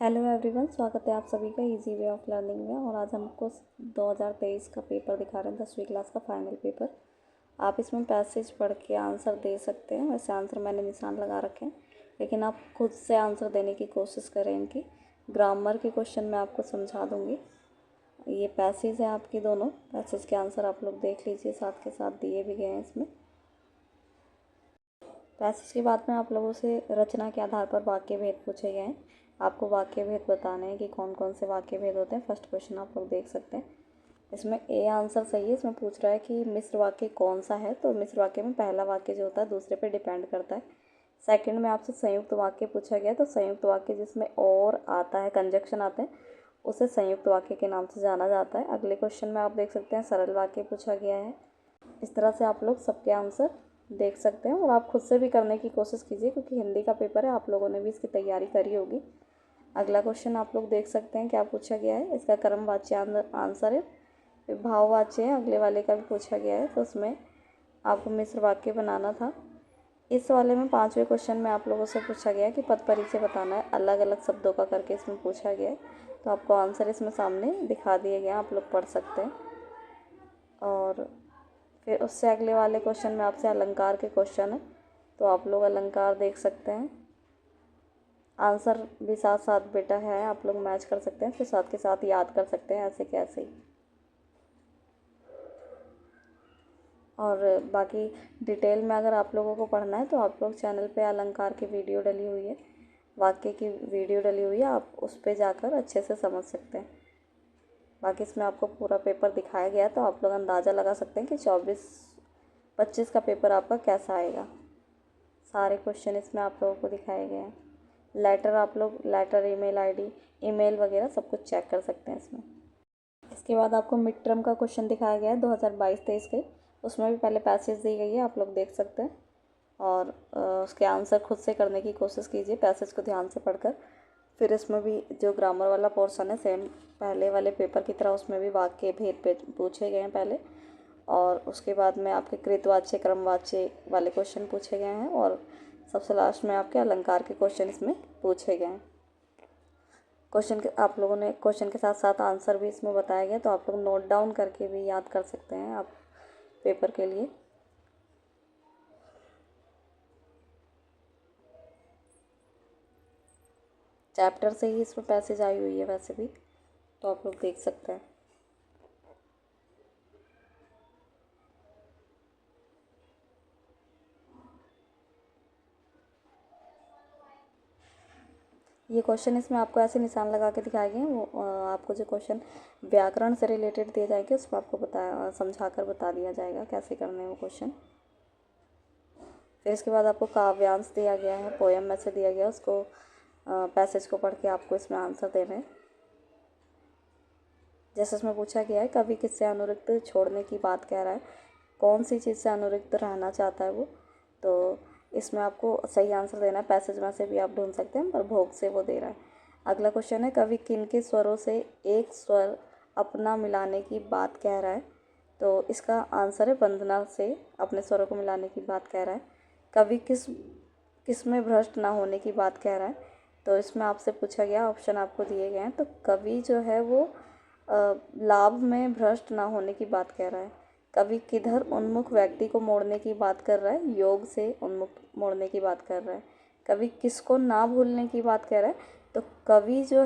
Hello everyone, स्वागत है आप सभी का इजी वे ऑफ लर्निंग में। और आज हमको 2023 का पेपर दिखा रहे हैं, 10वीं क्लास का फाइनल पेपर। आप इसमें पैसेज पढ़ के आंसर दे सकते हैं। वैसे आंसर मैंने निशान लगा रखे हैं, लेकिन आप खुद से आंसर देने की कोशिश करें। इनकी ग्रामर के क्वेश्चन मैं आपको समझा दूँगी। ये पैसेज हैं आपके, दोनों पैसेज के आंसर आप लोग देख लीजिए, साथ के साथ दिए भी गए हैं इसमें। पैसेज के बाद में आप लोगों से रचना के आधार पर वाक्य भेद पूछे गए हैं। आपको वाक्य भेद बताने हैं कि कौन कौन से वाक्य भेद होते हैं। फर्स्ट क्वेश्चन आप लोग देख सकते हैं, इसमें ए आंसर सही है। इसमें पूछ रहा है कि मिश्र वाक्य कौन सा है, तो मिश्र वाक्य में पहला वाक्य जो होता है दूसरे पे डिपेंड करता है। सेकंड में आपसे संयुक्त वाक्य पूछा गया, तो संयुक्त वाक्य जिसमें और आता है, कंजक्शन आते हैं, उसे संयुक्त वाक्य के नाम से जाना जाता है। अगले क्वेश्चन में आप देख सकते हैं सरल वाक्य पूछा गया है। इस तरह से आप लोग सबके आंसर देख सकते हैं और आप खुद से भी करने की कोशिश कीजिए, क्योंकि हिंदी का पेपर है, आप लोगों ने भी इसकी तैयारी करी होगी। अगला क्वेश्चन आप लोग देख सकते हैं क्या पूछा गया है। इसका क्रमवाच्य आंसर है, भाववाच्य है। अगले वाले का भी पूछा गया है, तो उसमें आपको मिश्र वाक्य बनाना था। इस वाले में 5वें क्वेश्चन में आप लोगों से पूछा गया है कि पद परिचय बताना है, अलग अलग शब्दों का करके इसमें पूछा गया है। तो आपको आंसर इसमें सामने दिखा दिए गए हैं, आप लोग पढ़ सकते हैं। और फिर उससे अगले वाले क्वेश्चन में आपसे अलंकार के क्वेश्चन है, तो आप लोग अलंकार देख सकते हैं। आंसर भी साथ साथ बेटा है, आप लोग मैच कर सकते हैं, फिर साथ के साथ याद कर सकते हैं, ऐसे कैसे ही। और बाकी डिटेल में अगर आप लोगों को पढ़ना है तो आप लोग चैनल पे अलंकार की वीडियो डली हुई है, वाक्य की वीडियो डली हुई है, आप उस पर जाकर अच्छे से समझ सकते हैं। बाकी इसमें आपको पूरा पेपर दिखाया गया है, तो आप लोग अंदाज़ा लगा सकते हैं कि 24-25 का पेपर आपका कैसा आएगा। सारे क्वेश्चन इसमें आप लोगों को दिखाए गए हैं। लेटर, आप लोग लेटर, ईमेल आईडी, ईमेल वगैरह सब कुछ चेक कर सकते हैं इसमें। इसके बाद आपको मिड टर्म का क्वेश्चन दिखाया गया है 2022-23 के। उसमें भी पहले पैसेज दी गई है, आप लोग देख सकते हैं। और उसके आंसर खुद से करने की कोशिश कीजिए, पैसेज को ध्यान से पढ़कर। फिर इसमें भी जो ग्रामर वाला पोर्शन है, सेम पहले वाले पेपर की तरह उसमें भी वाक्य भेद पूछे गए हैं पहले। और उसके बाद में आपके कृतवाच्य क्रमवाच्य वाले क्वेश्चन पूछे गए हैं। और सबसे लास्ट में आपके अलंकार के क्वेश्चन इसमें पूछे गए हैं। क्वेश्चन के आप लोगों ने क्वेश्चन के साथ साथ आंसर भी इसमें बताया गया, तो आप लोग नोट डाउन करके भी याद कर सकते हैं आप पेपर के लिए। चैप्टर से ही इसमें पैसेज आई हुई है वैसे भी, तो आप लोग देख सकते हैं। ये क्वेश्चन इसमें आपको ऐसे निशान लगा के दिखाए गए हैं। वो आपको जो क्वेश्चन व्याकरण से रिलेटेड दिए जाएंगे, उसको आपको समझा कर बता दिया जाएगा कैसे करने हैं वो क्वेश्चन। फिर इसके बाद आपको काव्यांश दिया गया है, पोएम में से दिया गया, उसको पैसेज को पढ़ के आपको इसमें आंसर देने हैं। जैसे इसमें पूछा गया है कवि किससे अनुरक्त छोड़ने की बात कह रहा है, कौन सी चीज़ से अनुरक्त रहना चाहता है वो, तो इसमें आपको सही आंसर देना है। पैसेज में से भी आप ढूंढ सकते हैं, पर भोग से वो दे रहा है। अगला क्वेश्चन है कवि किन के स्वरों से एक स्वर अपना मिलाने की बात कह रहा है, तो इसका आंसर है वंदना से अपने स्वरों को मिलाने की बात कह रहा है। कवि किस में भ्रष्ट ना होने की बात कह रहा है, तो इसमें आपसे पूछा गया, ऑप्शन आपको दिए गए हैं। तो कवि जो है वो लाभ में भ्रष्ट ना होने की बात कह रहा है। कवि किधर उन्मुख व्यक्ति को मोड़ने की बात कर रहा है, योग से उन्मुख मोड़ने की बात कर रहा है। कवि किसको ना भूलने की बात कह रहा है, तो कवि जो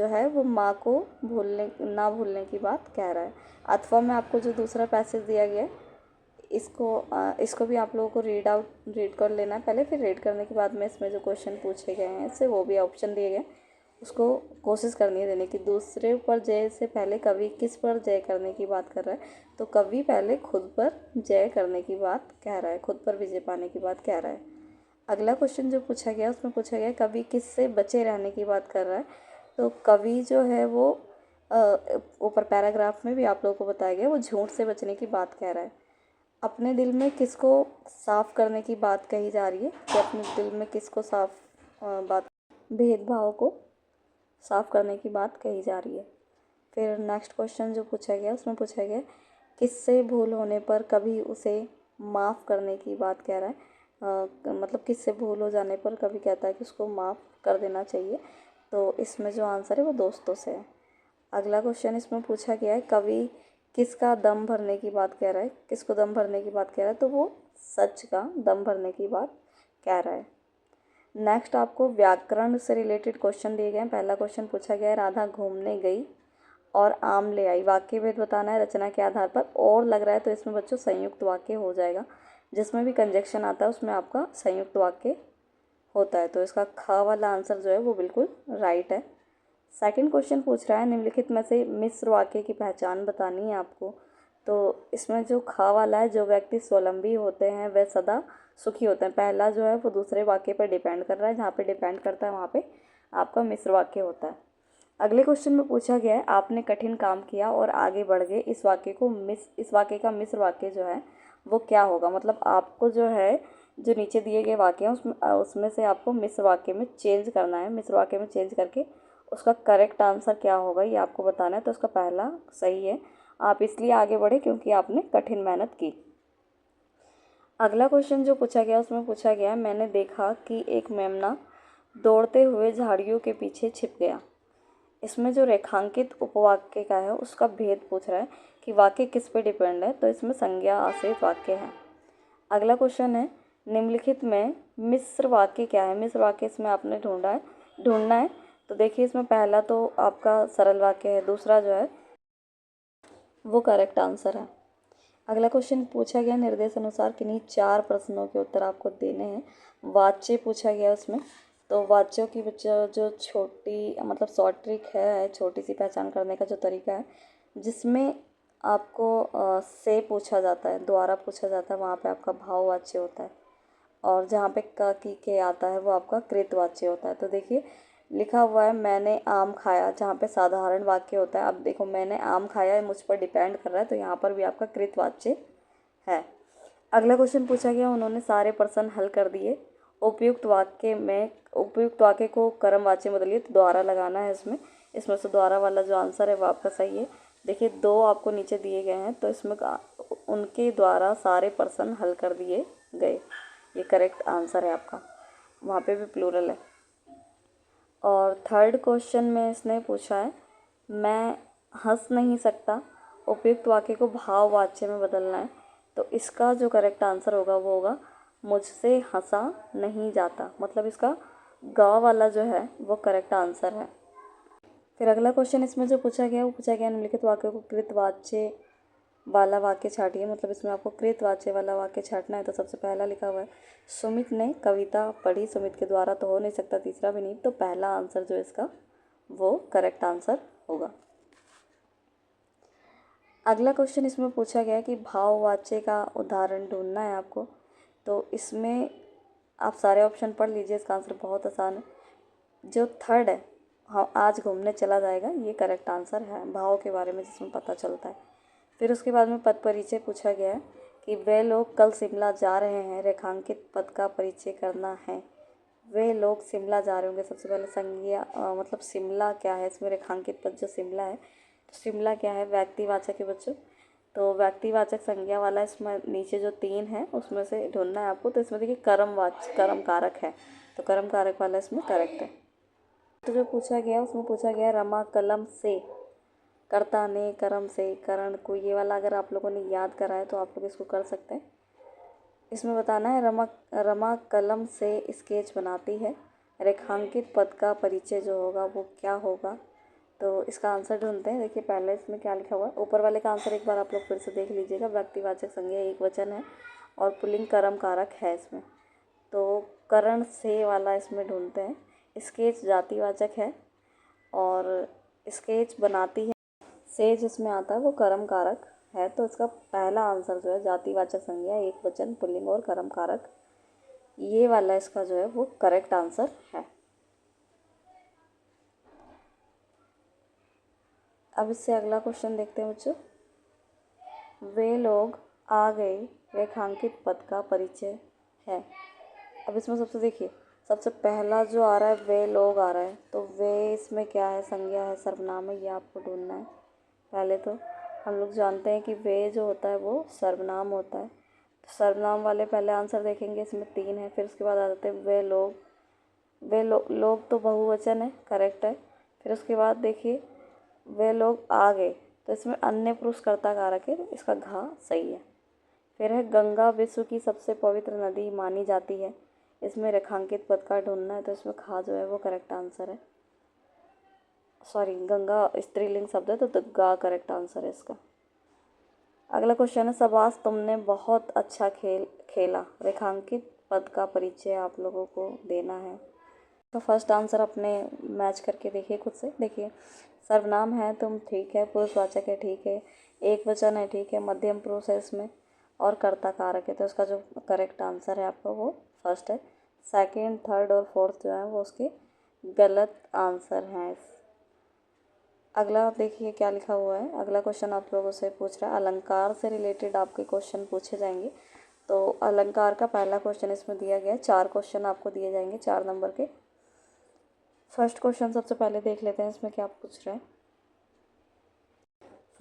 है वो माँ को ना भूलने की बात कह रहा है। अथवा में आपको जो दूसरा पैसेज दिया गया है, इसको भी आप लोगों को रीड कर लेना है पहले, फिर रीड करने के बाद में इसमें जो क्वेश्चन पूछे गए हैं इससे वो भी ऑप्शन दिए गए, उसको कोशिश करनी है देने की। दूसरे पर जय से पहले कवि किस पर जय करने की बात कर रहा है, तो कवि पहले खुद पर जय करने की बात कह रहा है, खुद पर विजय पाने की बात कह रहा है। अगला क्वेश्चन जो पूछा गया उसमें पूछा गया कवि किससे बचे रहने की बात कर रहा है, तो कवि जो है वो ऊपर पैराग्राफ में भी आप लोगों को बताया गया, वो झूठ से बचने की बात कह रहा है। अपने दिल में किसको साफ करने की बात कही जा रही है, कि अपने दिल में किसको साफ बात, भेदभाव को साफ करने की बात कही जा रही है। फिर नेक्स्ट क्वेश्चन जो पूछा गया उसमें पूछा गया किससे भूल होने पर कभी उसे माफ़ करने की बात कह रहा है। मतलब किससे भूल हो जाने पर कभी कहता है कि उसको माफ़ कर देना चाहिए। तो इसमें जो आंसर है वो दोस्तों से है। अगला क्वेश्चन इसमें पूछा गया है, कवि किसका दम भरने की बात कह रहा है, किसको दम भरने की बात कह रहा है, तो वो सच का दम भरने की बात कह रहा है। नेक्स्ट आपको व्याकरण से रिलेटेड क्वेश्चन दिए गए हैं। पहला क्वेश्चन पूछा गया है, राधा घूमने गई और आम ले आई, वाक्य भेद बताना है रचना के आधार पर। और लग रहा है तो इसमें बच्चों संयुक्त वाक्य हो जाएगा, जिसमें भी कंजक्शन आता है उसमें आपका संयुक्त वाक्य होता है। तो इसका ख वाला आंसर जो है वो बिल्कुल राइट है। सेकंड क्वेश्चन पूछ रहा है, निम्नलिखित में से मिश्र वाक्य की पहचान बतानी है आपको। तो इसमें जो ख वाला है, जो व्यक्ति स्वावलंबी होते हैं वह सदा सुखी होते हैं, पहला जो है वो दूसरे वाक्य पर डिपेंड कर रहा है, जहाँ पे डिपेंड करता है वहाँ पे आपका मिश्र वाक्य होता है। अगले क्वेश्चन में पूछा गया है, आपने कठिन काम किया और आगे बढ़ गए, इस वाक्य का मिश्र वाक्य जो है वो क्या होगा। मतलब आपको जो है जो नीचे दिए गए वाक्य हैं उसमें से आपको मिश्र वाक्य में चेंज करना है। मिश्र वाक्य में चेंज करके उसका करेक्ट आंसर क्या होगा ये आपको बताना है। तो उसका पहला सही है, आप इसलिए आगे बढ़े क्योंकि आपने कठिन मेहनत की। अगला क्वेश्चन जो पूछा गया उसमें पूछा गया, मैंने देखा कि एक मेमना दौड़ते हुए झाड़ियों के पीछे छिप गया। इसमें जो रेखांकित उपवाक्य का है उसका भेद पूछ रहा है कि वाक्य किस पे डिपेंड है। तो इसमें संज्ञा आश्रित वाक्य है। अगला क्वेश्चन है, निम्नलिखित में मिश्र वाक्य क्या है। मिश्र वाक्य इसमें आपने ढूंढना है। तो देखिए इसमें पहला तो आपका सरल वाक्य है, दूसरा जो है वो करेक्ट आंसर है। अगला क्वेश्चन पूछा गया, निर्देश अनुसार किन्हीं 4 प्रश्नों के उत्तर आपको देने हैं। वाच्य पूछा गया उसमें, तो वाच्यों की जो छोटी मतलब शॉर्ट ट्रिक है, छोटी सी पहचान करने का जो तरीका है, जिसमें आपको से पूछा जाता है, द्वारा पूछा जाता है, वहाँ पे आपका भाववाच्य होता है। और जहाँ पे क की के आता है वो आपका कृतवाच्य होता है। तो देखिए लिखा हुआ है, मैंने आम खाया, जहाँ पे साधारण वाक्य होता है। अब देखो मैंने आम खाया है मुझ पर डिपेंड कर रहा है, तो यहाँ पर भी आपका कृतवाच्य है। अगला क्वेश्चन पूछा गया, उन्होंने सारे प्रश्न हल कर दिए, उपयुक्त वाक्य को कर्मवाच्य में बदलिए। तो द्वारा लगाना है इसमें से द्वारा वाला जो आंसर है वो आपका सही है। देखिए 2 आपको नीचे दिए गए हैं, तो इसमें उनके द्वारा सारे प्रश्न हल कर दिए गए, ये करेक्ट आंसर है आपका, वहाँ पे भी प्लूरल है। और थर्ड क्वेश्चन में इसने पूछा है, मैं हंस नहीं सकता, उपयुक्त वाक्य को भाववाच्य में बदलना है। तो इसका जो करेक्ट आंसर होगा वो होगा, मुझसे हंसा नहीं जाता। मतलब इसका गा वाला जो है वो करेक्ट आंसर है। फिर अगला क्वेश्चन इसमें जो पूछा गया वो पूछा गया, निम्नलिखित वाक्य को कृतवाच्य वाला वाक्य छाटिए। मतलब इसमें आपको कृतवाच्य वाला वाक्य छाटना है। तो सबसे पहला लिखा हुआ है, सुमित ने कविता पढ़ी, सुमित के द्वारा तो हो नहीं सकता, तीसरा भी नहीं। तो पहला आंसर जो इसका वो करेक्ट आंसर होगा। अगला क्वेश्चन इसमें पूछा गया है कि भाववाच्य का उदाहरण ढूंढना है आपको। तो इसमें आप सारे ऑप्शन पढ़ लीजिए, इसका आंसर बहुत आसान है। जो थर्ड है, हाँ आज घूमने चला जाएगा, ये करेक्ट आंसर है भाव के बारे में जिसमें पता चलता है। फिर उसके बाद में पद परिचय पूछा गया है कि वे लोग कल शिमला जा रहे हैं, रेखांकित पद का परिचय करना है। वे लोग शिमला जा रहे होंगे, सबसे पहले संज्ञा मतलब शिमला क्या है, इसमें रेखांकित पद जो शिमला है, तो शिमला क्या है, व्यक्तिवाचक है बच्चों। तो व्यक्तिवाचक संज्ञा वाला इसमें नीचे जो 3 है उसमें से ढूंढना है आपको। तो इसमें देखिए कर्म कारक है, तो कर्म कारक वाला इसमें करेक्ट है। तो जो पूछा गया उसमें पूछा गया, रमा कलम से, कर्ता ने कर्म से, करण को, ये वाला अगर आप लोगों ने याद करा है तो आप लोग इसको कर सकते हैं। इसमें बताना है, रमा कलम से स्केच बनाती है, रेखांकित पद का परिचय जो होगा वो क्या होगा। तो इसका आंसर ढूंढते हैं। देखिए पहले इसमें क्या लिखा हुआ है, ऊपर वाले का आंसर एक बार आप लोग फिर से देख लीजिएगा। व्यक्तिवाचक संज्ञा एक वचन है और पुल्लिंग कर्म कारक है इसमें, तो करण से वाला इसमें ढूंढते हैं। स्केच जातिवाचक है और स्केच बनाती है से जिसमें आता है वो कर्म कारक है। तो इसका पहला आंसर जो है जातिवाचक संज्ञा एक वचन पुल्लिंग और कर्म कारक, ये वाला इसका जो है वो करेक्ट आंसर है। अब इससे अगला क्वेश्चन देखते हैं बच्चों, वे लोग आ गए, रेखांकित पद का परिचय है। अब इसमें सबसे देखिए सबसे पहला जो आ रहा है वे लोग आ रहा है, तो वे इसमें क्या है, संज्ञा है, सर्वनाम है, ये आपको ढूंढना है। पहले तो हम लोग जानते हैं कि वे जो होता है वो सर्वनाम होता है, तो सर्वनाम वाले पहले आंसर देखेंगे, इसमें 3 है। फिर उसके बाद आ जाते हैं वे लोग, लोग तो बहुवचन है, करेक्ट है। फिर उसके बाद देखिए वे लोग आ गए, तो इसमें अन्य पुरुषकर्ता कारक है, इसका घा सही है। फिर है गंगा विश्व की सबसे पवित्र नदी मानी जाती है, इसमें रेखांकित पद का ढूंढना है, तो इसमें खा जो है वो करेक्ट आंसर है। सॉरी, गंगा स्त्रीलिंग शब्द है तो गा करेक्ट आंसर है इसका। अगला क्वेश्चन है, सबास तुमने बहुत अच्छा खेला, रेखांकित पद का परिचय आप लोगों को देना है। तो फर्स्ट आंसर अपने मैच करके देखिए खुद से। देखिए सर्वनाम है तुम, ठीक है, पुरुषवाचक है, ठीक है, एक वचन है, ठीक है, मध्यम पुरुष है इसमें, और कर्ता कारक है, तो इसका जो करेक्ट आंसर है आपका वो फर्स्ट है। सेकंड, थर्ड और फोर्थ जो है वो उसके गलत आंसर हैं। अगला देखिए क्या लिखा हुआ है। अगला क्वेश्चन आप लोगों से पूछ रहा है, अलंकार से रिलेटेड आपके क्वेश्चन पूछे जाएंगे। तो अलंकार का पहला क्वेश्चन इसमें दिया गया है, 4 क्वेश्चन आपको दिए जाएंगे 4 नंबर के। फर्स्ट क्वेश्चन सबसे पहले देख लेते हैं इसमें क्या पूछ रहे हैं।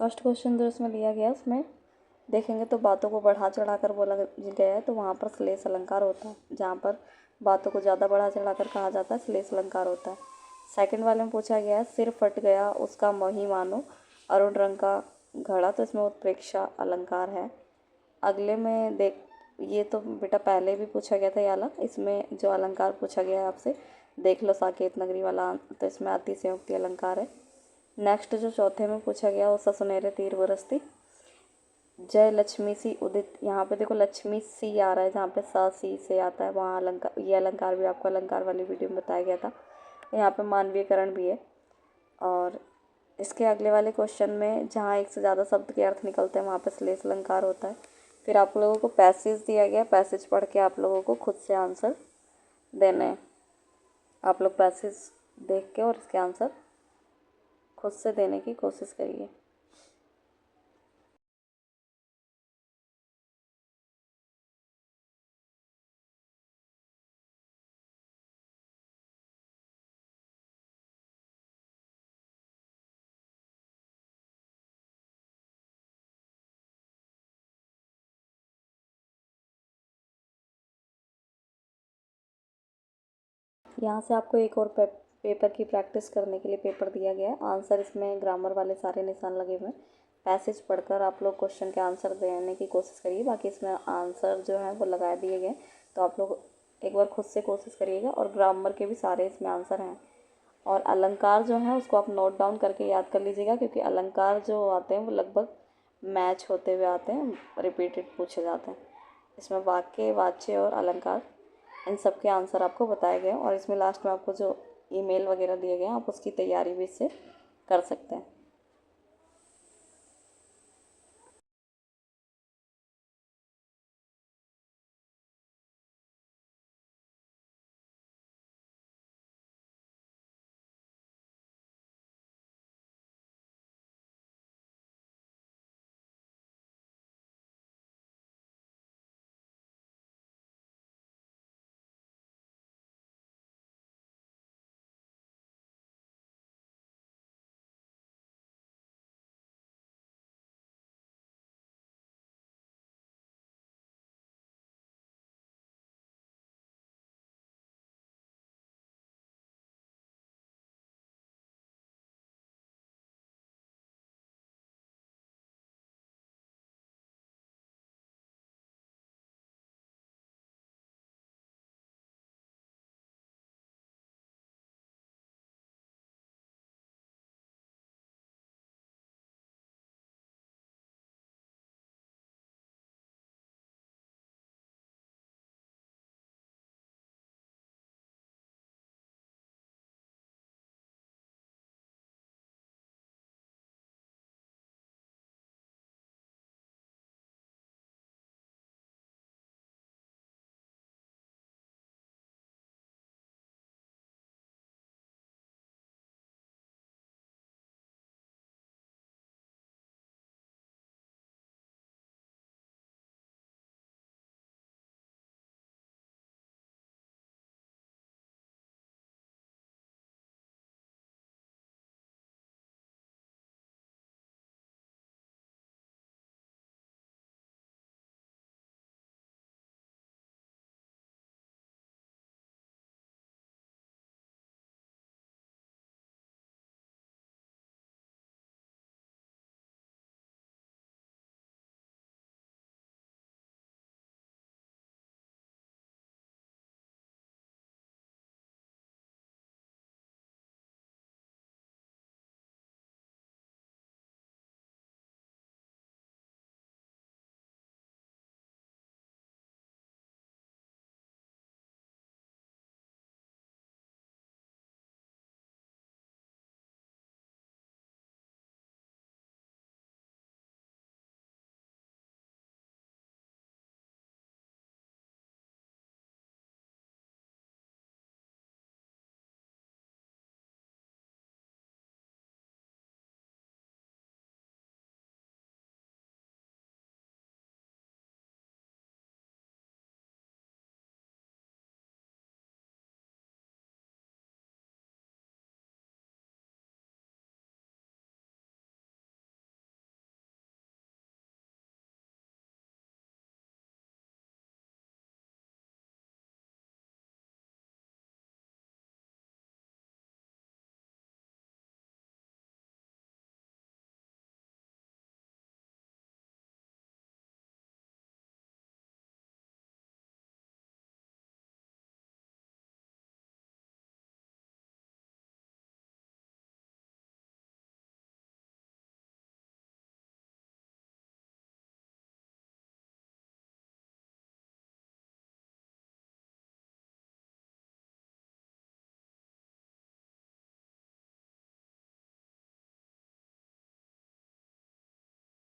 फर्स्ट क्वेश्चन जो इसमें दिया गया है उसमें देखेंगे तो बातों को बढ़ा चढ़ा कर बोला गया है, तो वहाँ पर श्लेष अलंकार होता है। जहाँ पर बातों को ज़्यादा बढ़ा चढ़ा कर कहा जाता है श्लेष अलंकार होता है। सेकंड वाले में पूछा गया है, सिर फट गया उसका मही मानो अरुण रंग का घड़ा, तो इसमें उत्प्रेक्षा अलंकार है। अगले में देख, ये तो बेटा पहले भी पूछा गया था ये अलग, इसमें जो अलंकार पूछा गया है आपसे देख लो साकेत नगरी वाला, तो इसमें अतिशयोक्ति अलंकार है। नेक्स्ट जो चौथे में पूछा गया वो सुनहरे तीर बरसती, जय लक्ष्मी सी उदित, यहाँ पे देखो लक्ष्मी सी आ रहा है, जहाँ पे सा सी से आता है वहाँ अलंकार, ये अलंकार भी आपको अलंकार वाली वीडियो में बताया गया था। यहाँ पे मानवीयकरण भी है। और इसके अगले वाले क्वेश्चन में जहाँ एक से ज़्यादा शब्द के अर्थ निकलते हैं वहाँ पे श्लेष अलंकार होता है। फिर आप लोगों को पैसेज दिया गया, पैसेज पढ़ के आप लोगों को खुद से आंसर देने हैं। आप लोग पैसेज देख के और इसके आंसर खुद से देने की कोशिश करिए। यहाँ से आपको एक और पेपर की प्रैक्टिस करने के लिए पेपर दिया गया है। आंसर इसमें ग्रामर वाले सारे निशान लगे हुए हैं। पैसेज पढ़कर आप लोग क्वेश्चन के आंसर देने की कोशिश करिए, बाकी इसमें आंसर जो है वो लगा दिए गए, तो आप लोग एक बार खुद से कोशिश करिएगा। और ग्रामर के भी सारे इसमें आंसर हैं। और अलंकार जो है उसको आप नोट डाउन करके याद कर लीजिएगा, क्योंकि अलंकार जो आते हैं वो लगभग मैच होते हुए आते हैं, रिपीटेड पूछे जाते हैं। इसमें वाक्य, वाच्य और अलंकार इन सब के आंसर आपको बताए गए हैं। और इसमें लास्ट में आपको जो ईमेल वगैरह दिए गए हैं आप उसकी तैयारी भी इससे कर सकते हैं।